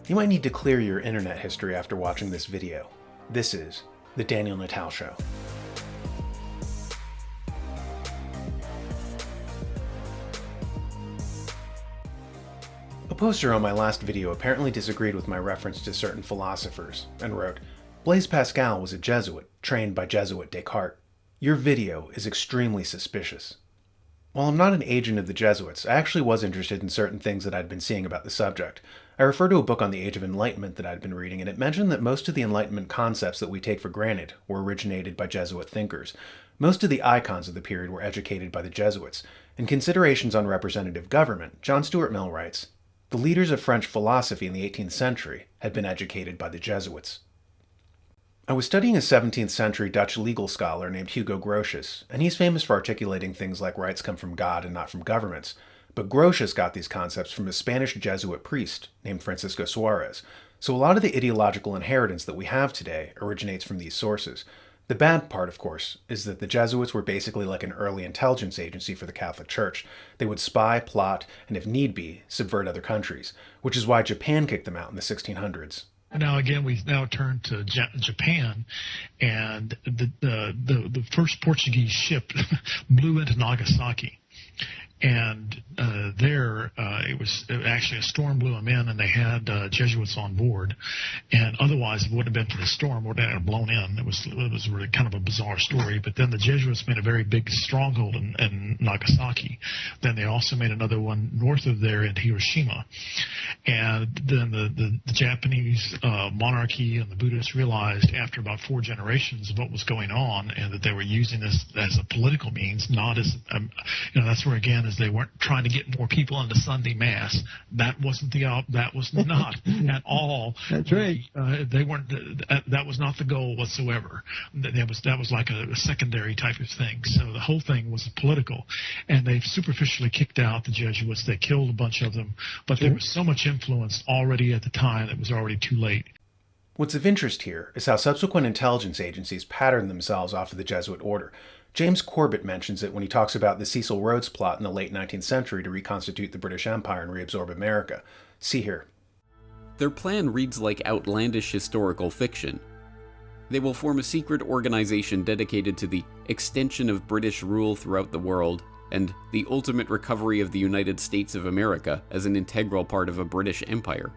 You might need to clear your internet history after watching this video. This is The Daniel Natal Show. A poster on my last video apparently disagreed with my reference to certain philosophers and wrote, "Blaise Pascal was a Jesuit, trained by Jesuit Descartes. Your video is extremely suspicious." While I'm not an agent of the Jesuits, I actually was interested in certain things that I'd been seeing about the subject. I refer to a book on the Age of Enlightenment that I'd been reading, and it mentioned that most of the Enlightenment concepts that we take for granted were originated by Jesuit thinkers. Most of the icons of the period were educated by the Jesuits. In Considerations on Representative Government, John Stuart Mill writes, "The leaders of French philosophy in the 18th century had been educated by the Jesuits." I was studying a 17th century Dutch legal scholar named Hugo Grotius, and he's famous for articulating things like rights come from God and not from governments. But Grotius got these concepts from a Spanish Jesuit priest named Francisco Suarez, so a lot of the ideological inheritance that we have today originates from these sources. The bad part, of course, is that the Jesuits were basically like an early intelligence agency for the Catholic Church. They would spy, plot, and if need be, subvert other countries, which is why Japan kicked them out in the 1600s. Now again, we now turn to Japan, and the first Portuguese ship blew into Nagasaki, and there it was actually a storm blew them in, and they had Jesuits on board, and otherwise it wouldn't have been for the storm, would have blown in. It was really kind of a bizarre story. But then the Jesuits made a very big stronghold in Nagasaki. Then they also made another one north of there in Hiroshima, and then the Japanese monarchy and the Buddhists realized after about 4 generations of what was going on, and that they were using this as a political means, not as that's where again is they weren't trying to get more people into Sunday Mass. That was not at all. That's right. They weren't. That was not the goal whatsoever. That was like a secondary type of thing. So the whole thing was political, and they superficially kicked out the Jesuits. They killed a bunch of them, but there was so much influence already at the time that it was already too late. What's of interest here is how subsequent intelligence agencies patterned themselves off of the Jesuit order. James Corbett mentions it when he talks about the Cecil Rhodes plot in the late 19th century to reconstitute the British Empire and reabsorb America. See here. Their plan reads like outlandish historical fiction. They will form a secret organization dedicated to the extension of British rule throughout the world and the ultimate recovery of the United States of America as an integral part of a British Empire.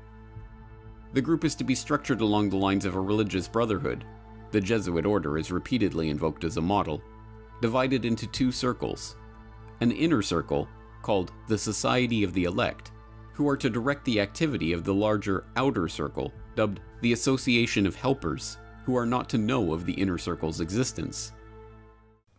The group is to be structured along the lines of a religious brotherhood. The Jesuit order is repeatedly invoked as a model, divided into 2 circles. An inner circle, called the Society of the Elect, who are to direct the activity of the larger outer circle, dubbed the Association of Helpers, who are not to know of the inner circle's existence.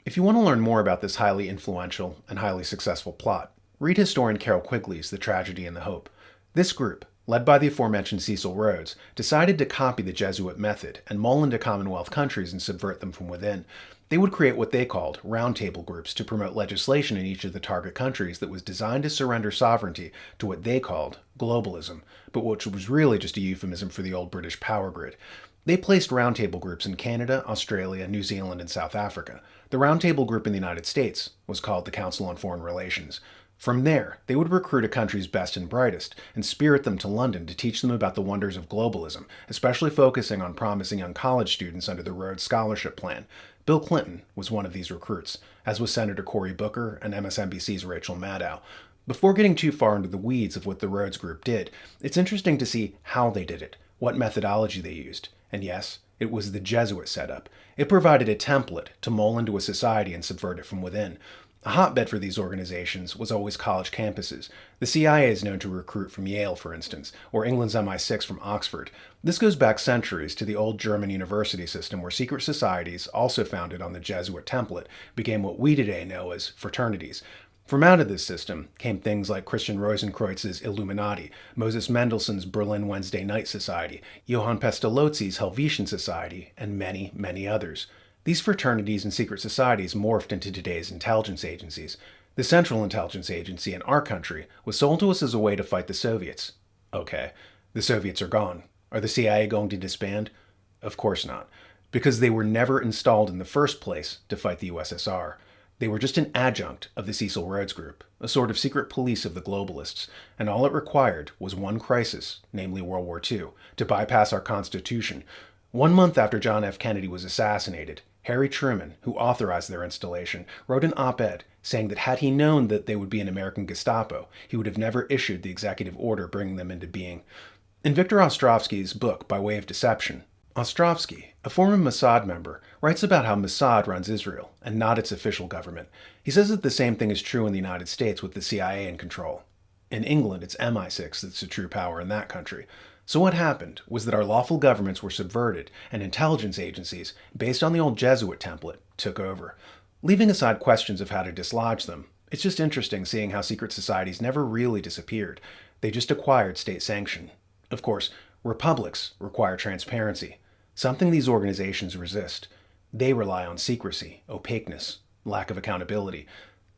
If you want to learn more about this highly influential and highly successful plot, read historian Carol Quigley's The Tragedy and the Hope. This group, led by the aforementioned Cecil Rhodes, decided to copy the Jesuit method and mull into Commonwealth countries and subvert them from within. They would create what they called roundtable groups to promote legislation in each of the target countries that was designed to surrender sovereignty to what they called globalism, but which was really just a euphemism for the old British power grid. They placed roundtable groups in Canada, Australia, New Zealand, and South Africa. The roundtable group in the United States was called the Council on Foreign Relations. From there, they would recruit a country's best and brightest and spirit them to London to teach them about the wonders of globalism, especially focusing on promising young college students under the Rhodes Scholarship Plan. Bill Clinton was one of these recruits, as was Senator Cory Booker and MSNBC's Rachel Maddow. Before getting too far into the weeds of what the Rhodes Group did, it's interesting to see how they did it, what methodology they used. And yes, it was the Jesuit setup. It provided a template to mull into a society and subvert it from within. A hotbed for these organizations was always college campuses. The CIA is known to recruit from Yale, for instance, or England's MI6 from Oxford. This goes back centuries to the old German university system where secret societies, also founded on the Jesuit template, became what we today know as fraternities. From out of this system came things like Christian Rosenkreuz's Illuminati, Moses Mendelssohn's Berlin Wednesday Night Society, Johann Pestalozzi's Helvetian Society, and many, many others. These fraternities and secret societies morphed into today's intelligence agencies. The Central Intelligence Agency in our country was sold to us as a way to fight the Soviets. Okay, the Soviets are gone. Are the CIA going to disband? Of course not, because they were never installed in the first place to fight the USSR. They were just an adjunct of the Cecil Rhodes Group, a sort of secret police of the globalists, and all it required was one crisis, namely World War II, to bypass our Constitution. 1 month after John F. Kennedy was assassinated, Harry Truman, who authorized their installation, wrote an op-ed saying that had he known that they would be an American Gestapo, he would have never issued the executive order bringing them into being. In Viktor Ostrovsky's book By Way of Deception, Ostrovsky, a former Mossad member, writes about how Mossad runs Israel and not its official government. He says that the same thing is true in the United States with the CIA in control. In England, it's MI6 that's the true power in that country. So what happened was that our lawful governments were subverted and intelligence agencies, based on the old Jesuit template, took over. Leaving aside questions of how to dislodge them, it's just interesting seeing how secret societies never really disappeared. They just acquired state sanction. Of course, republics require transparency, something these organizations resist. They rely on secrecy, opaqueness, lack of accountability.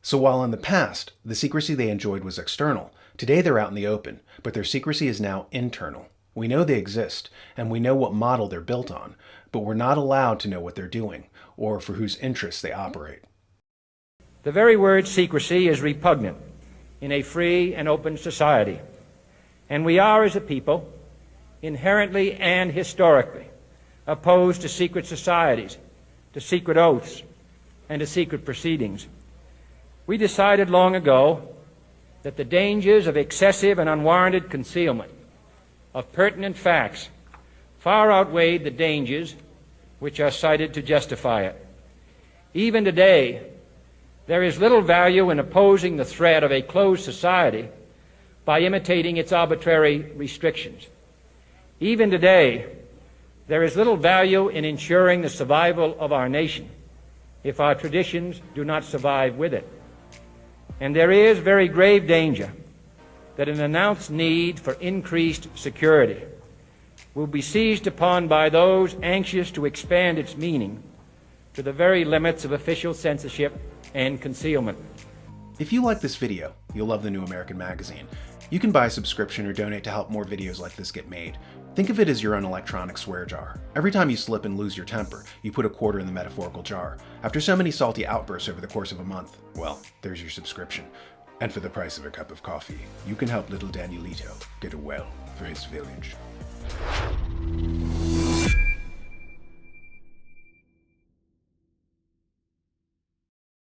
So while in the past, the secrecy they enjoyed was external, today they're out in the open, but their secrecy is now internal. We know they exist, and we know what model they're built on, but we're not allowed to know what they're doing, or for whose interests they operate. The very word secrecy is repugnant in a free and open society, and we are, as a people, inherently and historically opposed to secret societies, to secret oaths, and to secret proceedings. We decided long ago that the dangers of excessive and unwarranted concealment of pertinent facts far outweighed the dangers which are cited to justify it. Even today, there is little value in opposing the threat of a closed society by imitating its arbitrary restrictions. Even today, there is little value in ensuring the survival of our nation if our traditions do not survive with it. And there is very grave danger that an announced need for increased security will be seized upon by those anxious to expand its meaning to the very limits of official censorship and concealment. If you like this video, you'll love the New American Magazine. You can buy a subscription or donate to help more videos like this get made. Think of it as your own electronic swear jar. Every time you slip and lose your temper, you put a quarter in the metaphorical jar. After so many salty outbursts over the course of a month, well, there's your subscription. And for the price of a cup of coffee, you can help little Danielito get a well for his village.